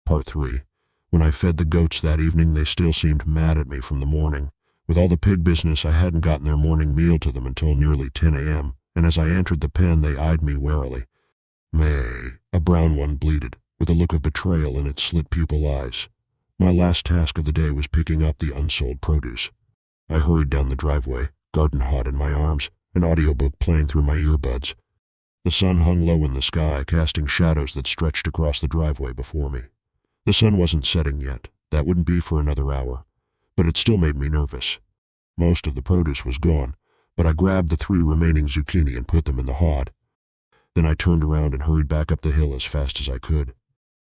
Part 3. When I fed the goats that evening, they still seemed mad at me from the morning. With all the pig business, I hadn't gotten their morning meal to them until nearly 10 a.m., and as I entered the pen, they eyed me warily. "May," a brown one bleated, with a look of betrayal in its slit-pupil eyes. My last task of the day was picking up the unsold produce. I hurried down the driveway, garden hot in my arms, an audiobook playing through my earbuds. The sun hung low in the sky, casting shadows that stretched across the driveway before me. The sun wasn't setting yet. That wouldn't be for another hour. But it still made me nervous. Most of the produce was gone, but I grabbed the 3 remaining zucchini and put them in the hod. Then I turned around and hurried back up the hill as fast as I could.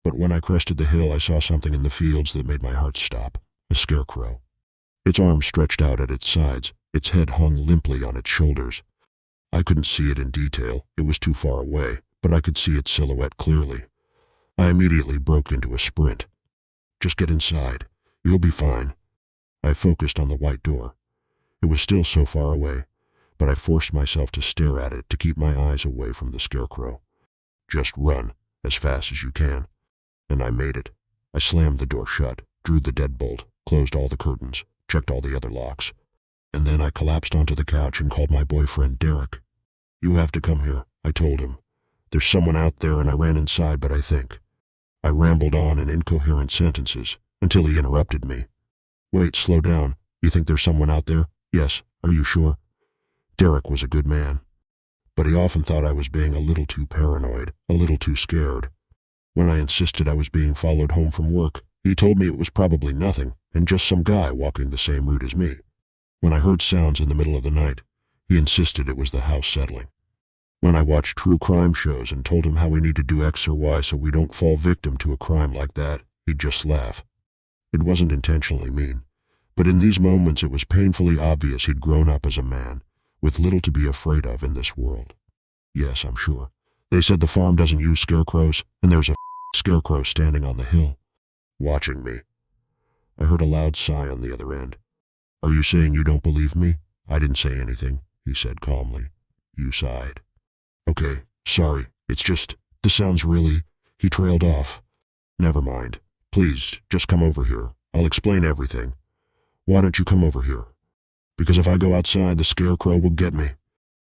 But when I crested the hill, I saw something in the fields that made my heart stop. A scarecrow. Its arms stretched out at its sides. Its head hung limply on its shoulders. I couldn't see it in detail. It was too far away, but I could see its silhouette clearly. I immediately broke into a sprint. "Just get inside. You'll be fine." I focused on the white door. It was still so far away, but I forced myself to stare at it to keep my eyes away from the scarecrow. "Just run, as fast as you can." And I made it. I slammed the door shut, drew the deadbolt, closed all the curtains, checked all the other locks. And then I collapsed onto the couch and called my boyfriend, Derek. "You have to come here," I told him. "There's someone out there," and I ran inside, but I think. I rambled on in incoherent sentences until he interrupted me. "Wait, slow down. You think there's someone out there?" "Yes. Are you sure?" Derek was a good man, but he often thought I was being a little too paranoid, a little too scared. When I insisted I was being followed home from work, he told me it was probably nothing and just some guy walking the same route as me. When I heard sounds in the middle of the night, he insisted it was the house settling. When I watched true crime shows and told him how we need to do X or Y so we don't fall victim to a crime like that, he'd just laugh. It wasn't intentionally mean, but in these moments it was painfully obvious he'd grown up as a man, with little to be afraid of in this world. Yes, I'm sure. They said the farm doesn't use scarecrows, and there's a scarecrow standing on the hill, watching me. I heard a loud sigh on the other end. "Are you saying you don't believe me?" "I didn't say anything," he said calmly. "You sighed." "Okay, sorry, it's just, this sounds really..." He trailed off. "Never mind. Please, just come over here. I'll explain everything." "Why don't you come over here?" "Because if I go outside, the scarecrow will get me."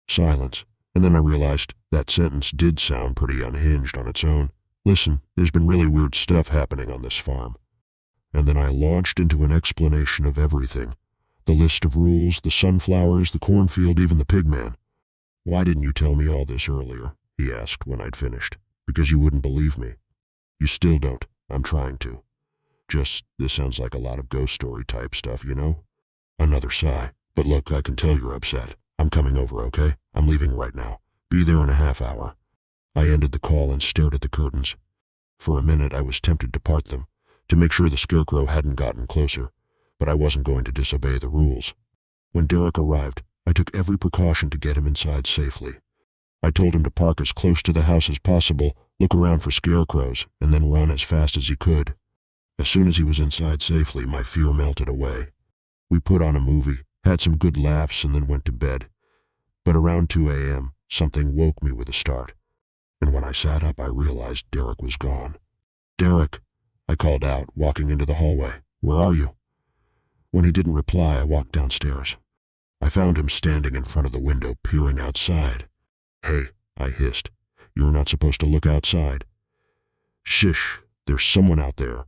Silence, and then I realized that sentence did sound pretty unhinged on its own. "Listen, there's been really weird stuff happening on this farm." And then I launched into an explanation of everything. The list of rules, the sunflowers, the cornfield, even the pigman. "Why didn't you tell me all this earlier?" he asked when I'd finished. "Because you wouldn't believe me." "You still don't." "I'm trying to. Just, this sounds like a lot of ghost story type stuff, you know?" Another sigh. "But look, I can tell you're upset. I'm coming over, okay? I'm leaving right now. Be there in a half hour." I ended the call and stared at the curtains. For a minute I was tempted to part them, to make sure the scarecrow hadn't gotten closer, but I wasn't going to disobey the rules. When Derek arrived, I took every precaution to get him inside safely. I told him to park as close to the house as possible, look around for scarecrows, and then run as fast as he could. As soon as he was inside safely, my fear melted away. We put on a movie, had some good laughs, and then went to bed. But around 2 a.m., something woke me with a start. And when I sat up, I realized Derek was gone. "Derek," I called out, walking into the hallway. "Where are you?" When he didn't reply, I walked downstairs. I found him standing in front of the window, peering outside. "Hey," I hissed. "You're not supposed to look outside." "Shish, there's someone out there."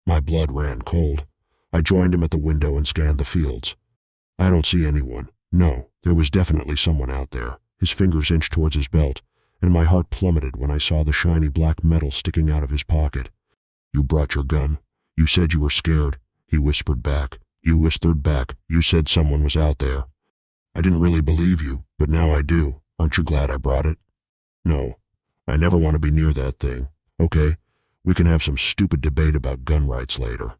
My blood ran cold. I joined him at the window and scanned the fields. "I don't see anyone." No, there was definitely someone out there. His fingers inched towards his belt, and my heart plummeted when I saw the shiny black metal sticking out of his pocket. "You brought your gun. You said you were scared," he whispered back. "You said someone was out there." "I didn't really believe you, but now I do. Aren't you glad I brought it?" "No, I never want to be near that thing. Okay, we can have some stupid debate about gun rights later.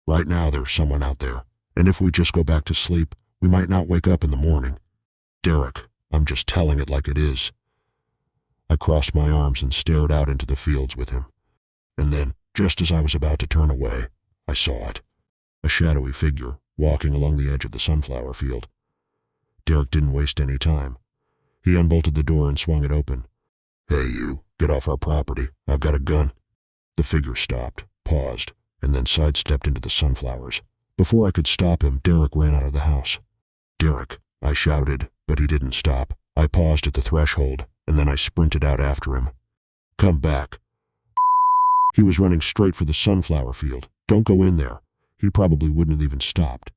Right now there's someone out there, and if we just go back to sleep, we might not wake up in the morning." "Derek, I'm just telling it like it is." I crossed my arms and stared out into the fields with him. And then, just as I was about to turn away, I saw it. A shadowy figure, walking along the edge of the sunflower field. Derek didn't waste any time. He unbolted the door and swung it open. "Hey you, get off our property. I've got a gun." The figure stopped, paused, and then sidestepped into the sunflowers. Before I could stop him, Derek ran out of the house. "Derek!" I shouted, but he didn't stop. I paused at the threshold, and then I sprinted out after him. "Come back!" He was running straight for the sunflower field. "Don't go in there!" He probably wouldn't have even stopped.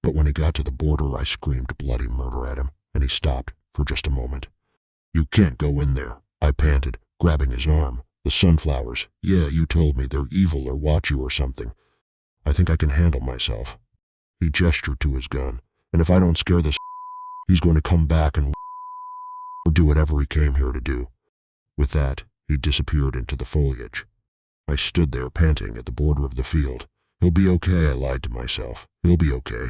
But when he got to the border, I screamed bloody murder at him, and he stopped for just a moment. "You can't go in there," I panted, grabbing his arm. "The sunflowers, yeah, you told me they're evil or watch you or something. I think I can handle myself." He gestured to his gun, "And if I don't scare this, he's going to come back and or do whatever he came here to do." With that, he disappeared into the foliage. I stood there panting at the border of the field. "He'll be okay," I lied to myself. "He'll be okay."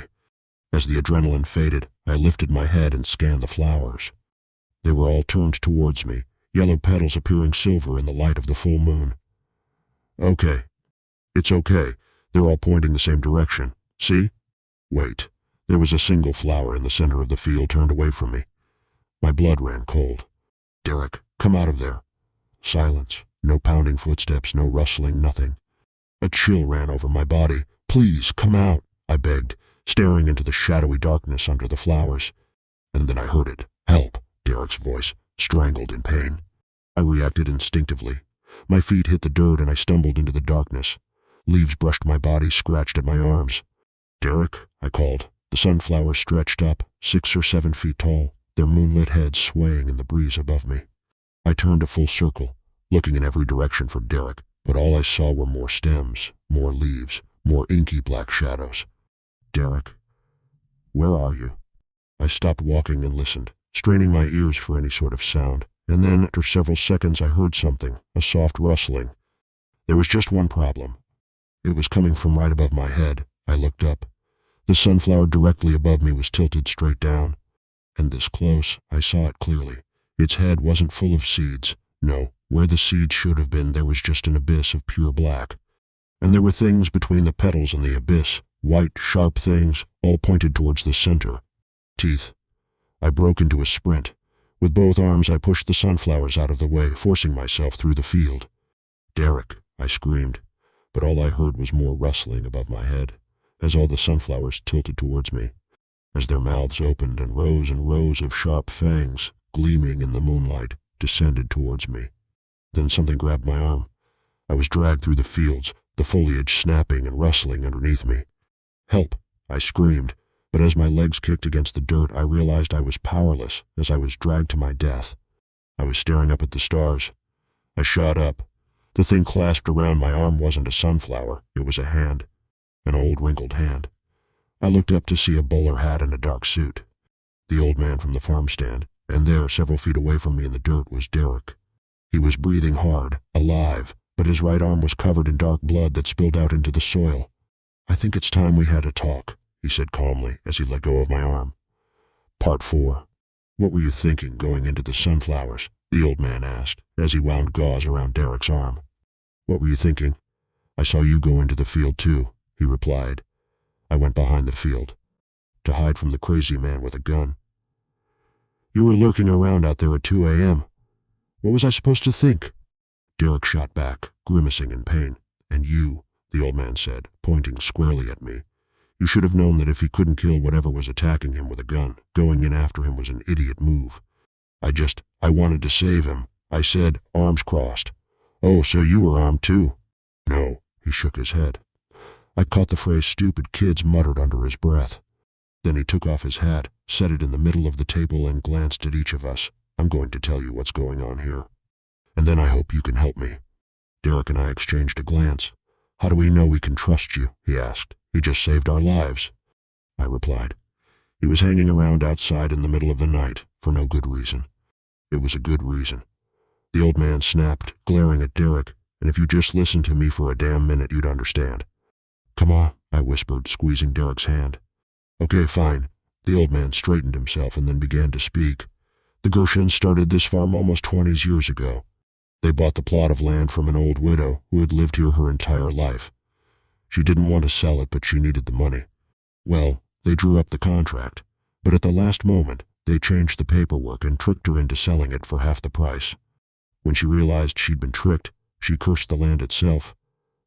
As the adrenaline faded, I lifted my head and scanned the flowers. They were all turned towards me, yellow petals appearing silver in the light of the full moon. "Okay. It's okay. They're all pointing the same direction. See?" Wait. There was a single flower in the center of the field turned away from me. My blood ran cold. "Derek, come out of there." Silence. No pounding footsteps, no rustling, nothing. A chill ran over my body. "Please, come out," I begged, staring into the shadowy darkness under the flowers. And then I heard it. "Help," Derek's voice, strangled in pain. I reacted instinctively. My feet hit the dirt and I stumbled into the darkness. Leaves brushed my body, scratched at my arms. "Derek," I called. The sunflowers stretched up, 6 or 7 feet tall, their moonlit heads swaying in the breeze above me. I turned a full circle, looking in every direction for Derek, but all I saw were more stems, more leaves, more inky black shadows. "Derek, where are you?" I stopped walking and listened, straining my ears for any sort of sound, and then, after several seconds, I heard something, a soft rustling. There was just one problem. It was coming from right above my head. I looked up. The sunflower directly above me was tilted straight down, and this close, I saw it clearly. Its head wasn't full of seeds. No, where the seeds should have been, there was just an abyss of pure black. And there were things between the petals and the abyss, white, sharp things, all pointed towards the center. Teeth. I broke into a sprint. With both arms, I pushed the sunflowers out of the way, forcing myself through the field. "Derek," I screamed, but all I heard was more rustling above my head, as all the sunflowers tilted towards me, as their mouths opened and rows of sharp fangs, gleaming in the moonlight, descended towards me. Then something grabbed my arm. I was dragged through the fields, the foliage snapping and rustling underneath me. "Help!" I screamed, but as my legs kicked against the dirt, I realized I was powerless as I was dragged to my death. I was staring up at the stars. I shot up. The thing clasped around my arm wasn't a sunflower, it was a hand, an old wrinkled hand. I looked up to see a bowler hat and a dark suit. The old man from the farm stand, and there, several feet away from me in the dirt, was Derek. He was breathing hard, alive, but his right arm was covered in dark blood that spilled out into the soil. "I think it's time we had a talk," he said calmly as he let go of my arm. Part 4. "What were you thinking going into the sunflowers?" the old man asked as he wound gauze around Derek's arm. "What were you thinking?" "I saw you go into the field too," he replied. "I went behind the field to hide from the crazy man with a gun." "You were lurking around out there at 2 a.m. What was I supposed to think?" Derek shot back, grimacing in pain. "And you," the old man said, pointing squarely at me. "You should have known that if he couldn't kill whatever was attacking him with a gun, going in after him was an idiot move. I wanted to save him. I said, arms crossed." "Oh, so you were armed too?" "No," he shook his head. I caught the phrase stupid kids muttered under his breath. Then he took off his hat, set it in the middle of the table, and glanced at each of us. "I'm going to tell you what's going on here. And then I hope you can help me." Derek and I exchanged a glance. "How do we know we can trust you?" he asked. "He just saved our lives." I replied. "He was hanging around outside in the middle of the night, for no good reason." "It was a good reason," the old man snapped, glaring at Derek, "and if you just listened to me for a damn minute, you'd understand." "Come on," I whispered, squeezing Derek's hand. "Okay, fine." The old man straightened himself and then began to speak. "The Gershons started this farm almost 20 years ago. They bought the plot of land from an old widow who had lived here her entire life. She didn't want to sell it, but she needed the money. Well, they drew up the contract, but at the last moment, they changed the paperwork and tricked her into selling it for half the price. When she realized she'd been tricked, she cursed the land itself.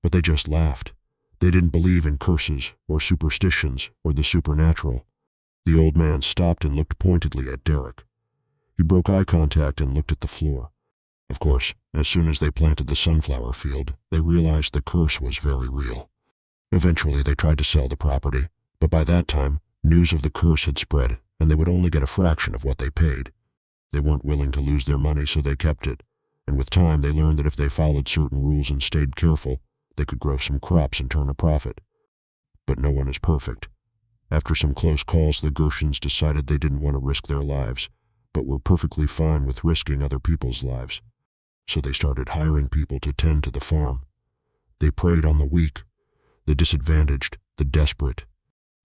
but they just laughed. They didn't believe in curses or superstitions or the supernatural. The old man stopped and looked pointedly at Derek. He broke eye contact and looked at the floor. Of course, as soon as they planted the sunflower field, they realized the curse was very real. Eventually they tried to sell the property, but by that time, news of the curse had spread, and they would only get a fraction of what they paid. They weren't willing to lose their money, so they kept it, and with time they learned that if they followed certain rules and stayed careful, they could grow some crops and turn a profit. But no one is perfect. After some close calls, the Gershons decided they didn't want to risk their lives, but were perfectly fine with risking other people's lives. So they started hiring people to tend to the farm. They preyed on the weak, the disadvantaged, the desperate.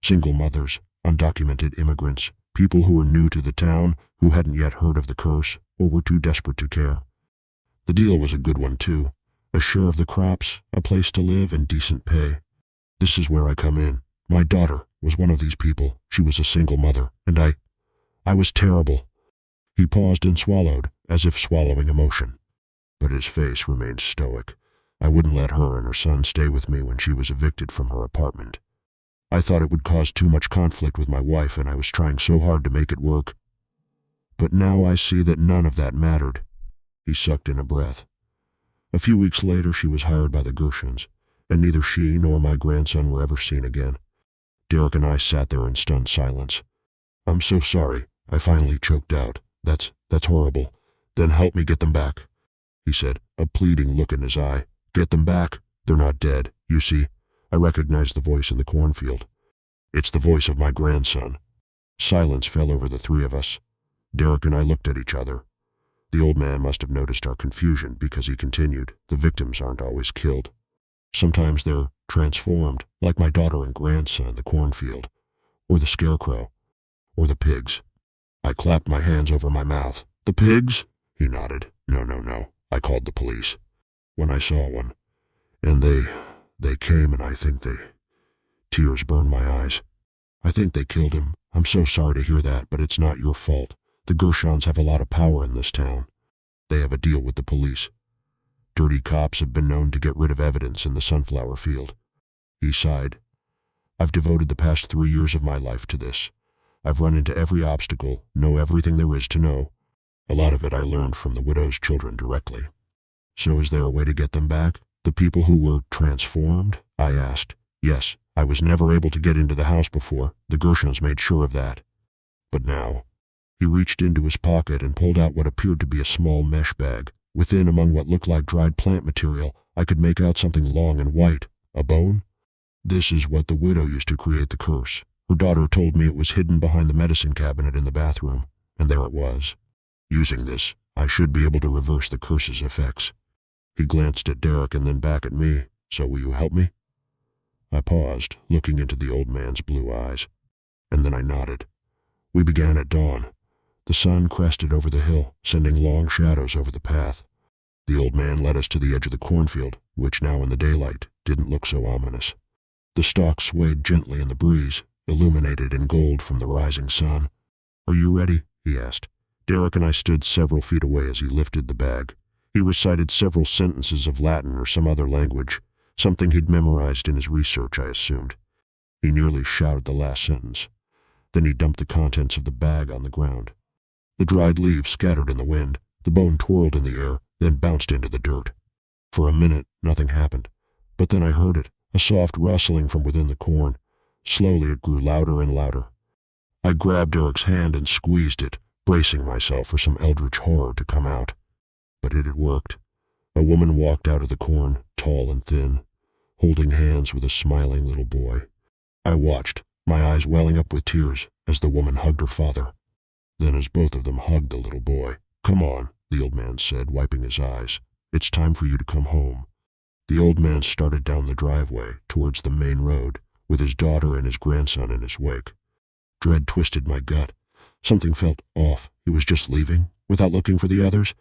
Single mothers, undocumented immigrants, people who were new to the town, who hadn't yet heard of the curse, or were too desperate to care. The deal was a good one, too. A share of the crops, a place to live, and decent pay. This is where I come in. My daughter was one of these people. She was a single mother, and I was terrible. He paused and swallowed, as if swallowing emotion. But his face remained stoic. I wouldn't let her and her son stay with me when she was evicted from her apartment. I thought it would cause too much conflict with my wife, and I was trying so hard to make it work. But now I see that none of that mattered. He sucked in a breath. A few weeks later she was hired by the Gershons, and neither she nor my grandson were ever seen again. Derek and I sat there in stunned silence. "I'm so sorry," I finally choked out. That's horrible. Then help me get them back," he said, a pleading look in his eye. "Get them back. They're not dead, you see." I recognized the voice in the cornfield. It's the voice of my grandson. Silence fell over the three of us. Derek and I looked at each other. The old man must have noticed our confusion because he continued, "The victims aren't always killed. Sometimes they're transformed, like my daughter and grandson in the cornfield, or the scarecrow, or the pigs." I clapped my hands over my mouth. "The pigs?" He nodded. No. I called the police. When I saw one. And they came, and I think they..." Tears burned my eyes. "I think they killed him. I'm so sorry to hear that, but it's not your fault. The Gershons have a lot of power in this town. They have a deal with the police. Dirty cops have been known to get rid of evidence in the sunflower field." He sighed. "I've devoted the past 3 years of my life to this. I've run into every obstacle, know everything there is to know. A lot of it I learned from the widow's children directly." "So is there a way to get them back? The people who were transformed?" I asked. "Yes, I was never able to get into the house before. The Gershons made sure of that. But now..." He reached into his pocket and pulled out what appeared to be a small mesh bag. Within, among what looked like dried plant material, I could make out something long and white. A bone? "This is what the widow used to create the curse. Her daughter told me it was hidden behind the medicine cabinet in the bathroom, and there it was. Using this, I should be able to reverse the curse's effects." He glanced at Derek and then back at me. "So will you help me?" I paused, looking into the old man's blue eyes, and then I nodded. We began at dawn. The sun crested over the hill, sending long shadows over the path. The old man led us to the edge of the cornfield, which now in the daylight didn't look so ominous. The stalks swayed gently in the breeze, illuminated in gold from the rising sun. "Are you ready?" he asked. Derek and I stood several feet away as he lifted the bag. He recited several sentences of Latin or some other language, something he'd memorized in his research, I assumed. He nearly shouted the last sentence. Then he dumped the contents of the bag on the ground. The dried leaves scattered in the wind. The bone twirled in the air, then bounced into the dirt. For a minute, nothing happened. But then I heard it, a soft rustling from within the corn. Slowly it grew louder and louder. I grabbed Derek's hand and squeezed it, bracing myself for some eldritch horror to come out. But it had worked. A woman walked out of the corn, tall and thin, holding hands with a smiling little boy. I watched, my eyes welling up with tears, as the woman hugged her father. Then as both of them hugged the little boy. "Come on," the old man said, wiping his eyes. "It's time for you to come home." The old man started down the driveway, towards the main road, with his daughter and his grandson in his wake. Dread twisted my gut. Something felt off. He was just leaving, without looking for the others,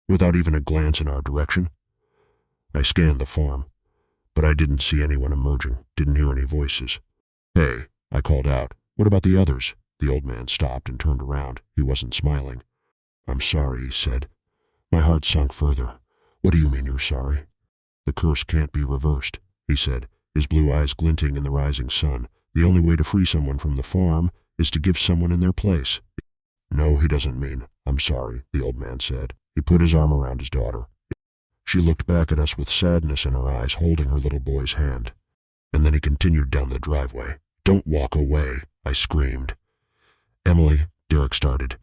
without even a glance in our direction. I scanned the farm, but I didn't see anyone emerging, didn't hear any voices. "Hey," I called out. "What about the others?" The old man stopped and turned around. He wasn't smiling. "I'm sorry," he said. My heart sunk further. "What do you mean you're sorry?" The curse can't be reversed, he said, his blue eyes glinting in the rising sun. The only way to free someone from the farm is to give someone in their place. No, he doesn't mean. I'm sorry, the old man said. He put his arm around his daughter. She looked back at us with sadness in her eyes, holding her little boy's hand. And then he continued down the driveway. Don't walk away, I screamed. Emily, Derek started.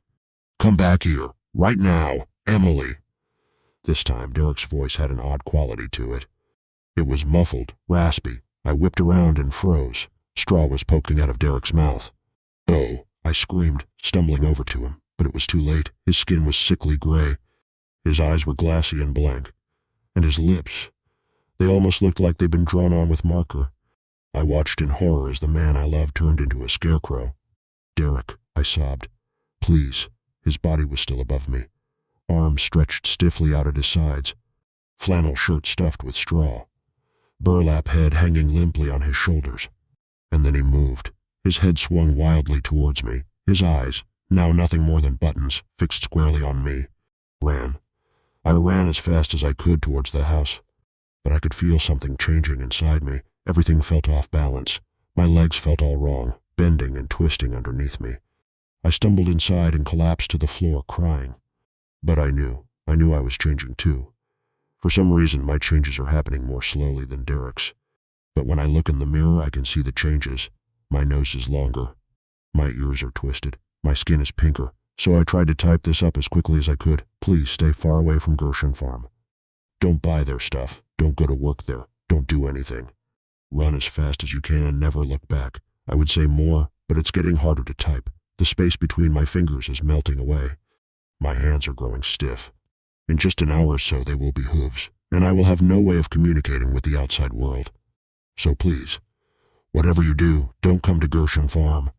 Come back here, right now, Emily. This time Derek's voice had an odd quality to it. It was muffled, raspy. I whipped around and froze. Straw was poking out of Derek's mouth. No, I screamed, stumbling over to him, but it was too late. His skin was sickly gray. His eyes were glassy and blank. And his lips, they almost looked like they'd been drawn on with marker. I watched in horror as the man I loved turned into a scarecrow. Derek, I sobbed. Please. His body was still above me. Arms stretched stiffly out at his sides. Flannel shirt stuffed with straw. Burlap head hanging limply on his shoulders. And then he moved. His head swung wildly towards me. His eyes, now nothing more than buttons, fixed squarely on me. Ran. I ran as fast as I could towards the house. But I could feel something changing inside me. Everything felt off balance. My legs felt all wrong, bending and twisting underneath me. I stumbled inside and collapsed to the floor, crying. But I knew I was changing too. For some reason, my changes are happening more slowly than Derek's. But when I look in the mirror, I can see the changes. My nose is longer. My ears are twisted. My skin is pinker. So I tried to type this up as quickly as I could. Please stay far away from Gershon Farm. Don't buy their stuff. Don't go to work there. Don't do anything. Run as fast as you can and never look back. I would say more, but it's getting harder to type. The space between my fingers is melting away. My hands are growing stiff. In just an hour or so they will be hooves, and I will have no way of communicating with the outside world. So please, whatever you do, don't come to Gershon Farm.